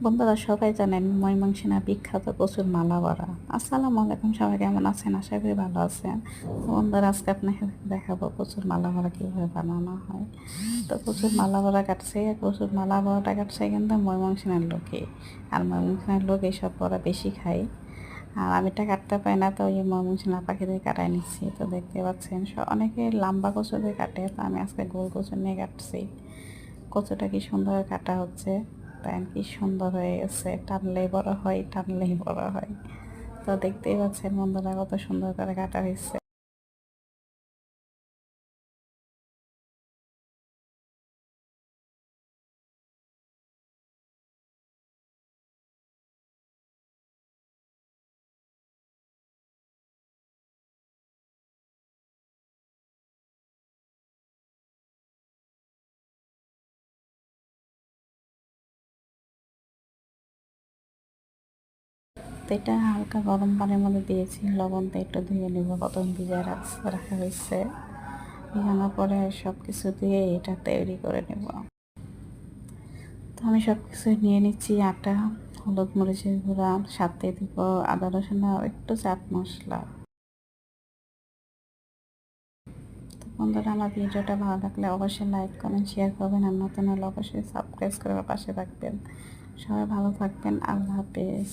বন্ধুরা সবাই জানেন ময়মনসিংহের বিখ্যাত কচুর মালা বড়া। আসসালামু আলাইকুম, সবাই কেমন আছেন? আশা করি ভালো আছেন। তো বন্ধুরা আজকে আপনাকে দেখাবো কচুর মালা বড়া কীভাবে বানানো হয়। তো কচুর মালা বড়া কাটছে, কচুর মালা বড়াটা কাটছে কিন্তু ময়মনসিংহের লোকে। আর ময়মনসিংহের লোক এইসব বড়া বেশি খায়। আর আমি এটা কাটতে পাই না, তো ওই ময়মনসিংহের পাখি দিয়ে কাটাই নিচ্ছি। তো দেখতে পাচ্ছেন অনেকে লম্বা কচু দিয়ে কাটে, তো আমি আজকে গোল কচু নিয়ে কাটছি। কচুটা কি সুন্দর কাটা হচ্ছে, প্যান কি সুন্দর হয়ে গেছে, টানলেই বড় হয়, টানলেই বড় হয়। তো দেখতেই পাচ্ছেন বন্ধুরা কত সুন্দর করে কাটা হয়েছে। তো এটা হালকা গরম পানির মধ্যে দিয়েছি, লবণ দিয়ে একটু ধুয়ে নেব, কতক্ষণ ভিজিয়ে রাখা হয়েছে। ভিজানোর পরে সব কিছু দিয়ে এটা তৈরি করে নেব। তো আমি সব কিছু নিয়ে নিচ্ছি, আটা, হলুদ মরিচের গুঁড়া, সাথে দিব আদা রসুন আর একটু চাট মশলা। তো বন্ধুরা আমার ভিডিওটা ভালো লাগলে অবশ্যই লাইক কমেন্ট শেয়ার করবেন, আর নতুন হলে অবশ্যই সাবস্ক্রাইব করে পাশে থাকবেন। সবাই ভালো থাকবেন, আল্লাহ হাফেজ।